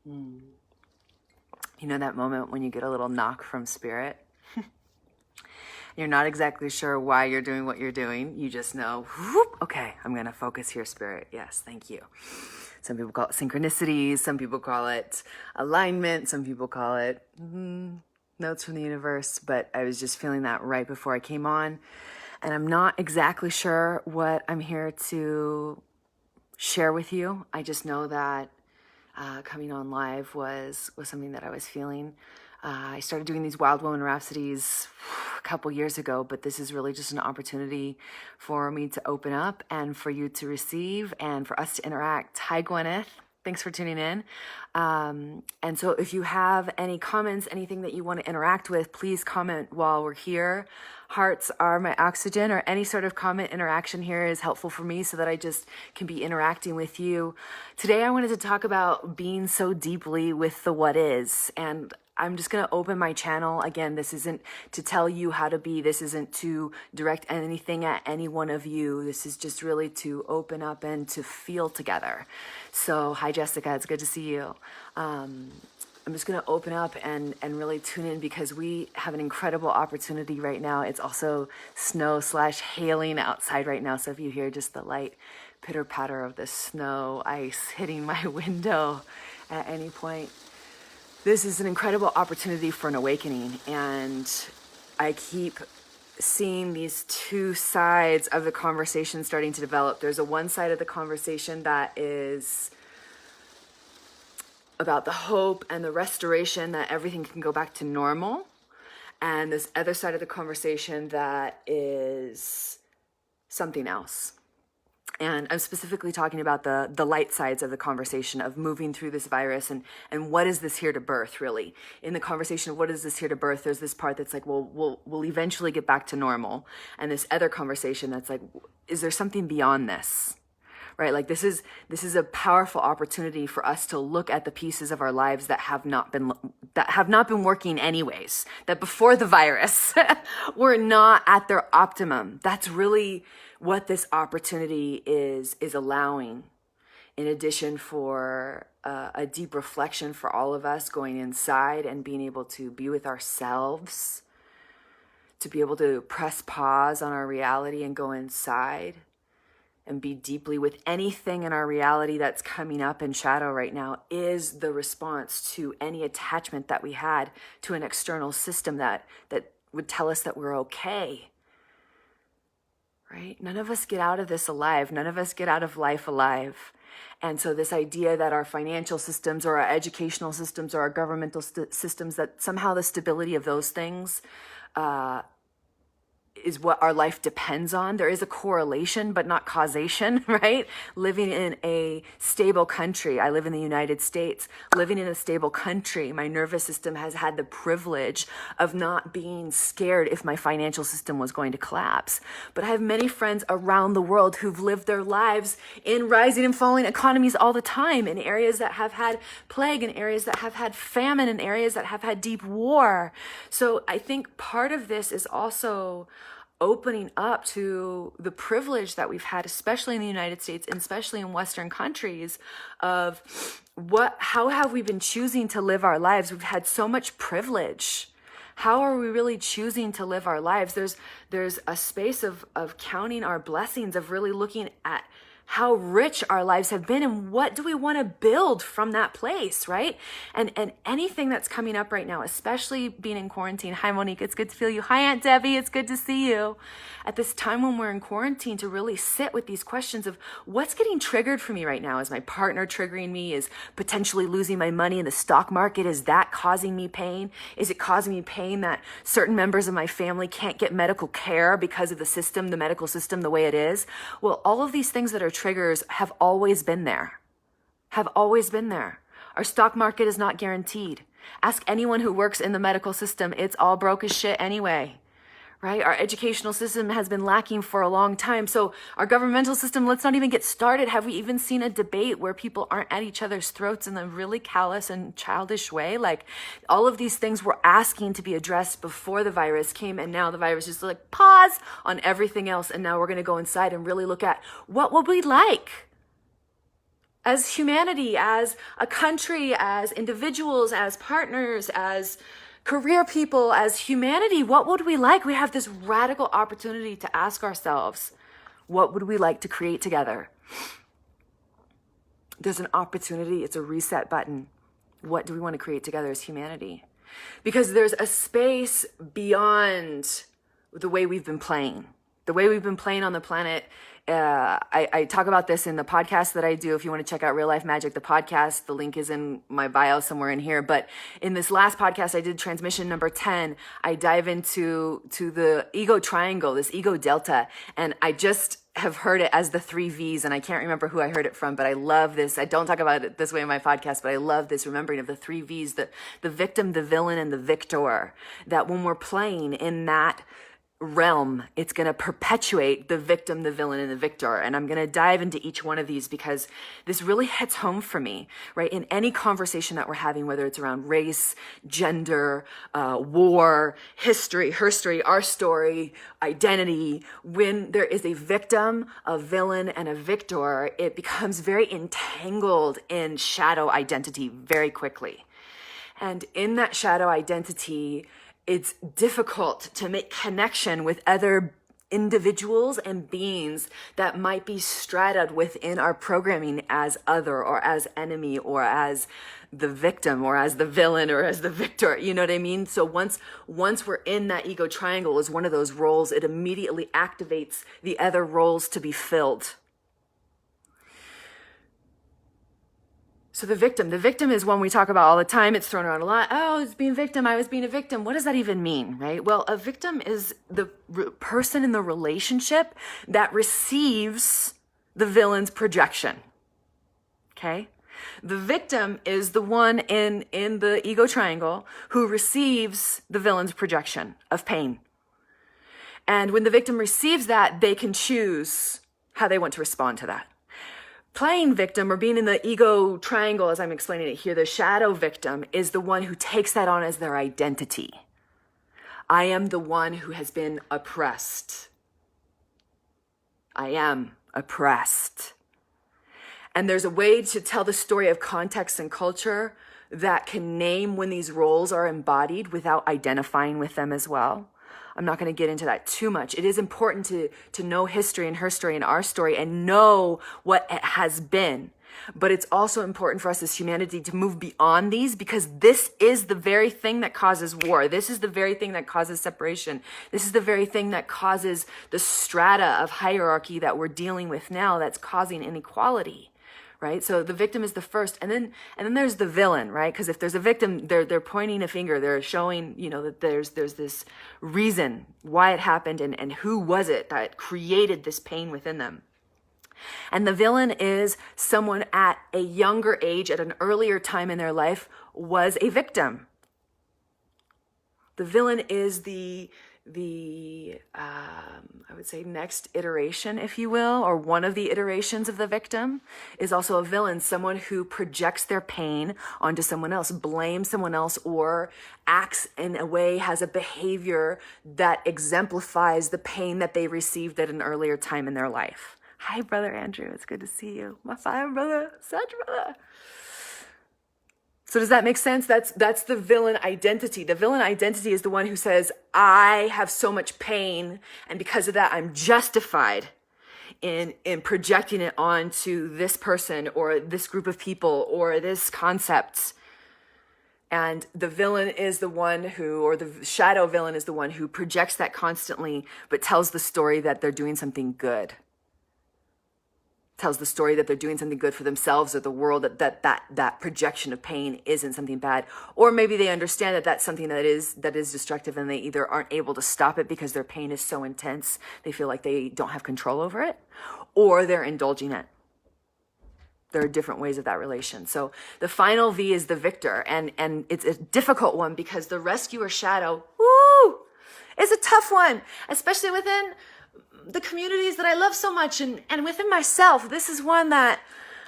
You know that moment when you get a little knock from spirit? You're not exactly sure why you're doing what you're doing. You just know, whoop, okay, I'm going to focus here, spirit. Yes, thank you. Some people call it synchronicities. Some people call it alignment. Some people call it notes from the universe. But I was just feeling that right before I came on. And I'm not exactly sure what I'm here to share with you. I just know that coming on live was something that I was feeling. I started doing these Wild Woman Rhapsodies a couple years ago, but this is really just an opportunity for me to open up and for you to receive and for us to interact. Hi, Gwyneth. Thanks for tuning in. And so if you have any comments, anything that you want to interact with, please comment while we're here. Hearts are my oxygen, or any sort of comment interaction here is helpful for me so that I just can be interacting with you. Today, I wanted to talk about being so deeply with the what is. And I'm just going to open my channel. Again, this isn't to tell you how to be. This isn't to direct anything at any one of you. This is just really to open up and to feel together. So, hi, Jessica. It's good to see you. I'm just going to open up and really tune in because we have an incredible opportunity right now. It's also snow/hailing outside right now. So if you hear just the light pitter patter of the snow, ice hitting my window at any point, this is an incredible opportunity for an awakening. And I keep seeing these two sides of the conversation starting to develop. There's a one side of the conversation that is about the hope and the restoration that everything can go back to normal. And this other side of the conversation that is something else. And I'm specifically talking about the light sides of the conversation of moving through this virus and what is this here to birth, really? In the conversation of what is this here to birth, there's this part that's like, well, we'll eventually get back to normal. And this other conversation that's like, is there something beyond this? Right? Like this is a powerful opportunity for us to look at the pieces of our lives that have not been working anyways, that before the virus were not at their optimum. That's really what this opportunity is allowing. In addition, for a deep reflection for all of us, going inside and being able to be with ourselves, to be able to press pause on our reality and go inside and be deeply with anything in our reality that's coming up in shadow right now, is the response to any attachment that we had to an external system that would tell us that we're okay. Right? None of us get out of this alive. None of us get out of life alive. And so this idea that our financial systems or our educational systems or our governmental systems, that somehow the stability of those things is what our life depends on. There is a correlation, but not causation, right? Living in a stable country. I live in the United States. Living in a stable country, my nervous system has had the privilege of not being scared if my financial system was going to collapse. But I have many friends around the world who've lived their lives in rising and falling economies all the time, in areas that have had plague, in areas that have had famine, in areas that have had deep war. So I think part of this is also opening up to the privilege that we've had, especially in the United States and especially in Western countries, of how have we been choosing to live our lives? We've had so much privilege. How are we really choosing to live our lives? There's a space of counting our blessings, of really looking at how rich our lives have been and what do we want to build from that place, right? And anything that's coming up right now, especially being in quarantine. Hi, Monique, it's good to feel you. Hi, Aunt Debbie, it's good to see you. At this time when we're in quarantine, to really sit with these questions of what's getting triggered for me right now? Is my partner triggering me? Is potentially losing my money in the stock market? Is that causing me pain? Is it causing me pain that certain members of my family can't get medical care because of the system, the medical system, the way it is? Well, all of these things that are triggers have always been there. Our stock market is not guaranteed. Ask anyone who works in the medical system. It's all broke as shit anyway, right? Our educational system has been lacking for a long time. So our governmental system, let's not even get started. Have we even seen a debate where people aren't at each other's throats in a really callous and childish way? Like, all of these things were asking to be addressed before the virus came, and now the virus is like, pause on everything else. And now we're going to go inside and really look at what would we like? as humanity, as a country, as individuals, as partners, as career people, as humanity, what would we like? We have this radical opportunity to ask ourselves, what would we like to create together? There's an opportunity. It's a reset button. What do we want to create together as humanity? Because there's a space beyond the way we've been playing. The way we've been playing on the planet. I talk about this in the podcast that I do. If you want to check out Real Life Magic, the podcast, the link is in my bio somewhere in here. But in this last podcast, I did transmission number 10. I dive into the ego triangle, this ego delta. And I just have heard it as the 3 V's, and I can't remember who I heard it from, but I love this. I don't talk about it this way in my podcast, but I love this remembering of the 3 V's, the victim, the villain, and the victor. That when we're playing in that realm, it's going to perpetuate the victim, the villain, and the victor. And I'm going to dive into each one of these because this really hits home for me, right? In any conversation that we're having, whether it's around race, gender, war, history, her story, our story, identity, when there is a victim, a villain, and a victor, it becomes very entangled in shadow identity very quickly. And in that shadow identity, it's difficult to make connection with other individuals and beings that might be straddled within our programming as other or as enemy or as the victim or as the villain or as the victor. You know what I mean? So once we're in that ego triangle as one of those roles, it immediately activates the other roles to be filled. So the victim is one we talk about all the time. It's thrown around a lot. Oh, I was being victim. I was being a victim. What does that even mean, right? Well, a victim is the person in the relationship that receives the villain's projection. Okay? The victim is the one in the ego triangle who receives the villain's projection of pain. And when the victim receives that, they can choose how they want to respond to that. Playing victim or being in the ego triangle, as I'm explaining it here, the shadow victim is the one who takes that on as their identity. I am the one who has been oppressed. I am oppressed. And there's a way to tell the story of context and culture that can name when these roles are embodied without identifying with them as well. I'm not going to get into that too much. It is important to know history and her story and our story and know what it has been. But it's also important for us as humanity to move beyond these because this is the very thing that causes war. This is the very thing that causes separation. This is the very thing that causes the strata of hierarchy that we're dealing with now that's causing inequality. Right? So the victim is the first, and then there's the villain, right? Because if there's a victim, they're pointing a finger, they're showing, that there's this reason why it happened and who was it that created this pain within them. And the villain is someone at a younger age, at an earlier time in their life, was a victim. The villain is the I would say next iteration, if you will, or one of the iterations of the victim is also a villain, someone who projects their pain onto someone else, blames someone else, or acts in a way, has a behavior that exemplifies the pain that they received at an earlier time in their life. Hi, Brother Andrew. It's good to see you. My fire brother, such brother. So does that make sense? That's the villain identity. The villain identity is the one who says, I have so much pain, and because of that, I'm justified in projecting it onto this person or this group of people or this concept. And the villain is the one who, or the shadow villain is the one who projects that constantly, but tells the story that they're doing something good. Tells the story that they're doing something good for themselves or the world, that projection of pain isn't something bad. Or maybe they understand that that's something that is destructive, and they either aren't able to stop it because their pain is so intense, they feel like they don't have control over it, or they're indulging it. There are different ways of that relation. So the final V is the victor, and it's a difficult one because the rescuer shadow, is a tough one, especially within the communities that I love so much and within myself. This is one that,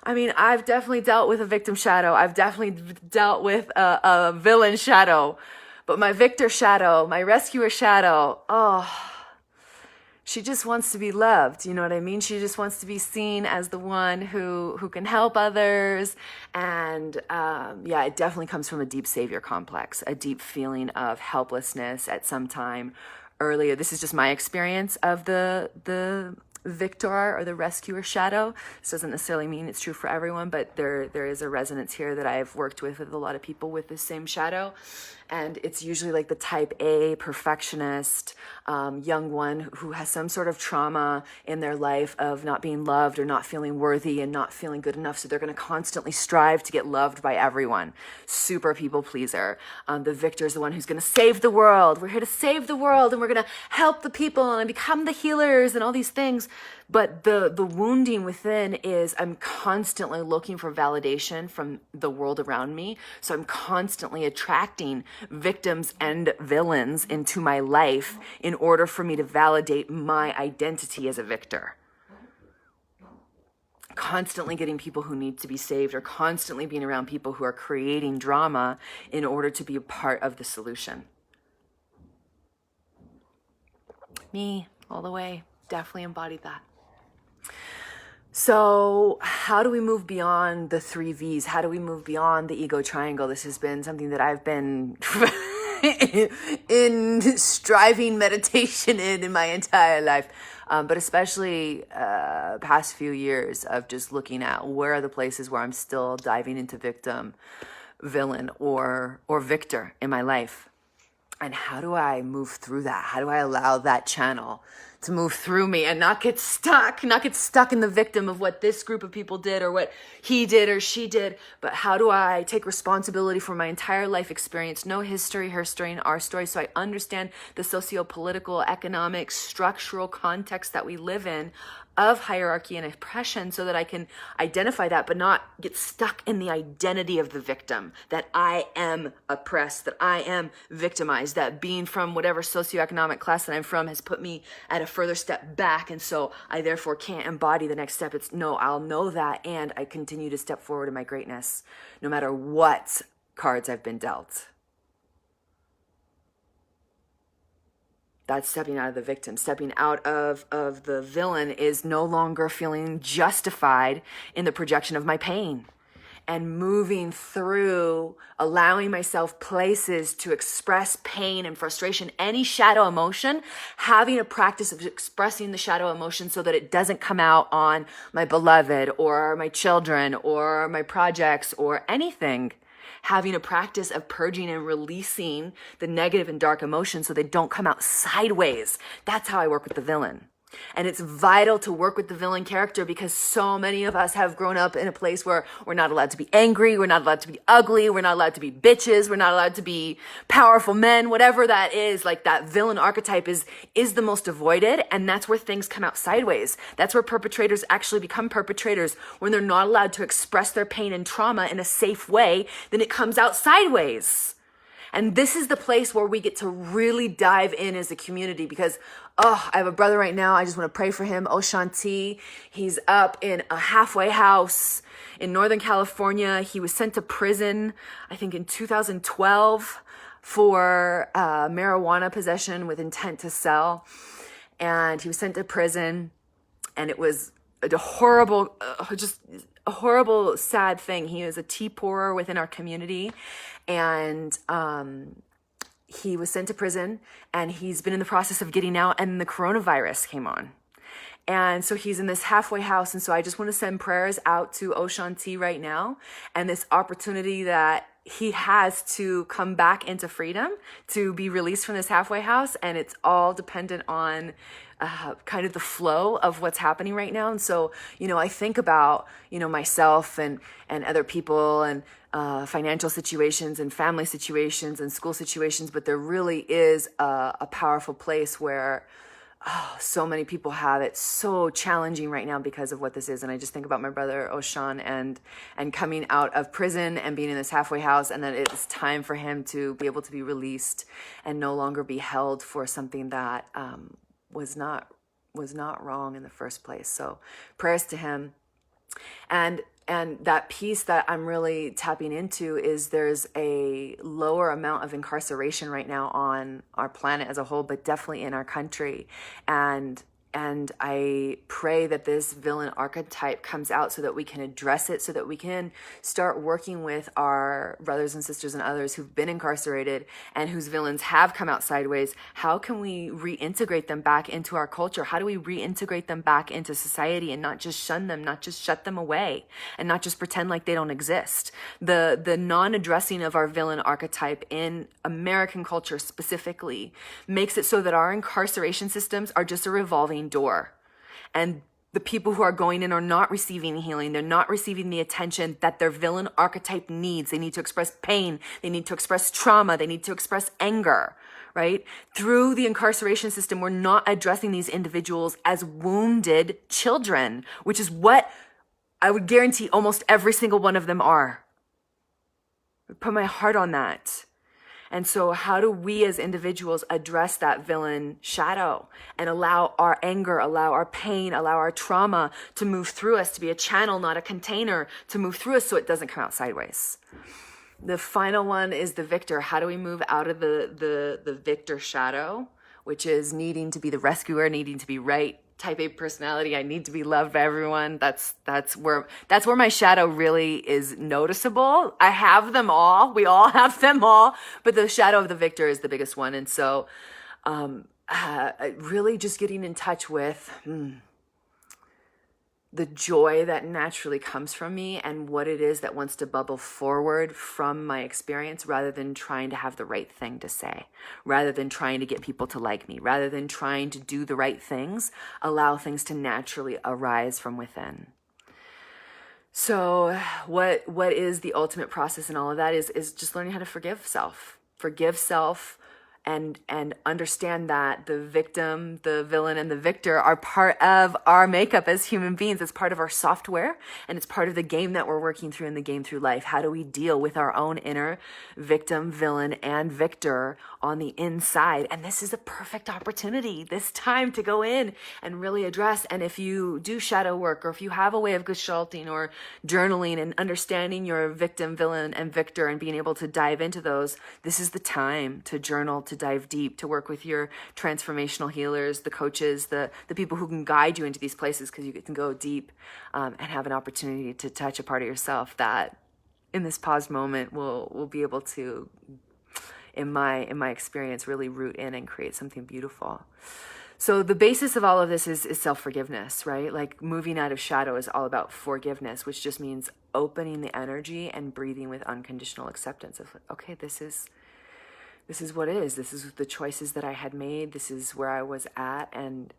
I've definitely dealt with a victim shadow. I've definitely dealt with a villain shadow, but my victor shadow, my rescuer shadow, she just wants to be loved. You know what I mean? She just wants to be seen as the one who can help others. And yeah, it definitely comes from a deep savior complex, a deep feeling of helplessness at some time earlier. This is just my experience of the victor or the rescuer shadow. This doesn't necessarily mean it's true for everyone, but there is a resonance here that I've worked with a lot of people with this same shadow. And it's usually like the type A perfectionist, young one who has some sort of trauma in their life of not being loved or not feeling worthy and not feeling good enough. So they're going to constantly strive to get loved by everyone. Super people pleaser. The victor is the one who's going to save the world. We're here to save the world and we're going to help the people and become the healers and all these things. But the wounding within is I'm constantly looking for validation from the world around me. So I'm constantly attracting victims and villains into my life in order for me to validate my identity as a victor. Constantly getting people who need to be saved or constantly being around people who are creating drama in order to be a part of the solution. Me, all the way, definitely embodied that. So how do we move beyond the 3 V's? How do we move beyond the ego triangle? This has been something that I've been in striving meditation in my entire life. But especially past few years of just looking at where are the places where I'm still diving into victim, villain, or victor in my life. And how do I move through that? How do I allow that channel to move through me and not get stuck in the victim of what this group of people did or what he did or she did? But how do I take responsibility for my entire life experience, know history, her story, and our story, so I understand the socio-political, economic, structural context that we live in of hierarchy and oppression, so that I can identify that, but not get stuck in the identity of the victim, that I am oppressed, that I am victimized, that being from whatever socioeconomic class that I'm from has put me at a further step back, and so I therefore can't embody the next step. It's no, I'll know that, and I continue to step forward in my greatness, no matter what cards I've been dealt. That's stepping out of the victim. Stepping out of the villain is no longer feeling justified in the projection of my pain, and moving through, allowing myself places to express pain and frustration, any shadow emotion, having a practice of expressing the shadow emotion so that it doesn't come out on my beloved or my children or my projects or anything. Having a practice of purging and releasing the negative and dark emotions so they don't come out sideways. That's how I work with the villain. And it's vital to work with the villain character because so many of us have grown up in a place where we're not allowed to be angry, we're not allowed to be ugly, we're not allowed to be bitches, we're not allowed to be powerful men, whatever that is. Like that villain archetype is the most avoided, and that's where things come out sideways. That's where perpetrators actually become perpetrators. When they're not allowed to express their pain and trauma in a safe way, then it comes out sideways. And this is the place where we get to really dive in as a community because, I have a brother right now. I just want to pray for him. Oshanti. He's up in a halfway house in Northern California. He was sent to prison, I think in 2012 for marijuana possession with intent to sell. And he was sent to prison, and it was a horrible, just a horrible, sad thing. He is a tea pourer within our community, and he was sent to prison, and he's been in the process of getting out, and the coronavirus came on. And so he's in this halfway house. And so I just want to send prayers out to Oshanti right now, and this opportunity that he has to come back into freedom, to be released from this halfway house. And it's all dependent on kind of the flow of what's happening right now. And so, I think about, myself and other people and financial situations and family situations and school situations, but there really is a powerful place where so many people have it so challenging right now because of what this is. And I just think about my brother Oshan and coming out of prison and being in this halfway house, and that it's time for him to be able to be released and no longer be held for something that was not wrong in the first place. So prayers to him. And that piece that I'm really tapping into is there's a lower amount of incarceration right now on our planet as a whole, but definitely in our country. And And I pray that this villain archetype comes out so that we can address it, so that we can start working with our brothers and sisters and others who've been incarcerated and whose villains have come out sideways. How can we reintegrate them back into our culture? How do we reintegrate them back into society and not just shun them, not just shut them away, and not just pretend like they don't exist? The non-addressing of our villain archetype in American culture specifically makes it so that our incarceration systems are just a revolving door. And the people who are going in are not receiving healing. They're not receiving the attention that their villain archetype needs. They need to express pain. They need to express trauma. They need to express anger, right? Through the incarceration system, we're not addressing these individuals as wounded children, which is what I would guarantee almost every single one of them are. I put my heart on that. And so how do we as individuals address that villain shadow and allow our anger, allow our pain, allow our trauma to move through us, to be a channel, not a container, to move through us so it doesn't come out sideways? The final one is the victor. How do we move out of the victor shadow, which is needing to be the rescuer, needing to be right, type A personality. I need to be loved by everyone. That's where my shadow really is noticeable. I have them all. We all have them all, but the shadow of the victor is the biggest one. And so, really just getting in touch with the joy that naturally comes from me and what it is that wants to bubble forward from my experience, rather than trying to have the right thing to say, rather than trying to get people to like me, rather than trying to do the right things, allow things to naturally arise from within. So what is the ultimate process in all of that is just learning how to forgive self and understand that the victim, the villain, and the victor are part of our makeup as human beings. It's part of our software, and it's part of the game that we're working through in the game through life. How do we deal with our own inner victim, villain, and victor on the inside? And this is a perfect opportunity, this time, to go in and really address. And if you do shadow work, or if you have a way of gestalting or journaling and understanding your victim, villain, and victor and being able to dive into those, this is the time to journal, to dive deep, to work with your transformational healers, the coaches, the people who can guide you into these places, because you can go deep and have an opportunity to touch a part of yourself that in this paused moment will be able to, in my experience, really root in and create something beautiful. So the basis of all of this is self-forgiveness, right? Like moving out of shadow is all about forgiveness, which just means opening the energy and breathing with unconditional acceptance of, okay, this is what it is. This is the choices that I had made. This is where I was at, and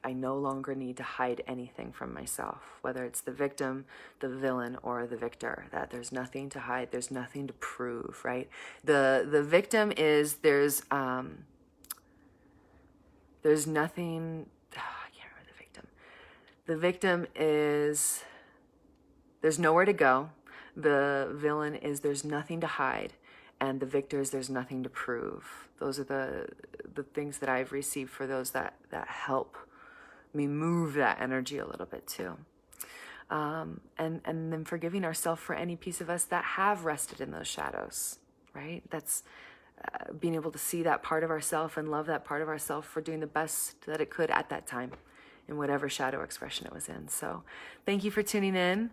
I no longer need to hide anything from myself, whether it's the victim, the villain, or the victor. That there's nothing to hide. There's nothing to prove, right? The victim is there's nothing. I can't remember the victim. The victim is there's nowhere to go. The villain is there's nothing to hide. And the victors, there's nothing to prove. Those are the things that I've received for those that help me move that energy a little bit too. And then forgiving ourselves for any piece of us that have rested in those shadows, right? That's being able to see that part of ourselves and love that part of ourselves for doing the best that it could at that time, in whatever shadow expression it was in. So thank you for tuning in.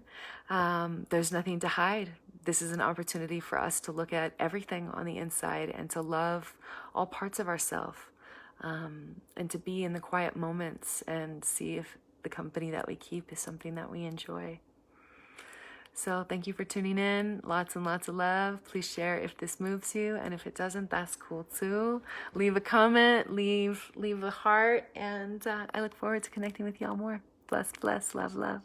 There's nothing to hide. This is an opportunity for us to look at everything on the inside and to love all parts of ourselves, and to be in the quiet moments and see if the company that we keep is something that we enjoy. So thank you for tuning in. Lots and lots of love. Please share if this moves you, and if it doesn't, that's cool too. Leave a comment, leave a heart, and I look forward to connecting with y'all more. Bless, bless, love, love.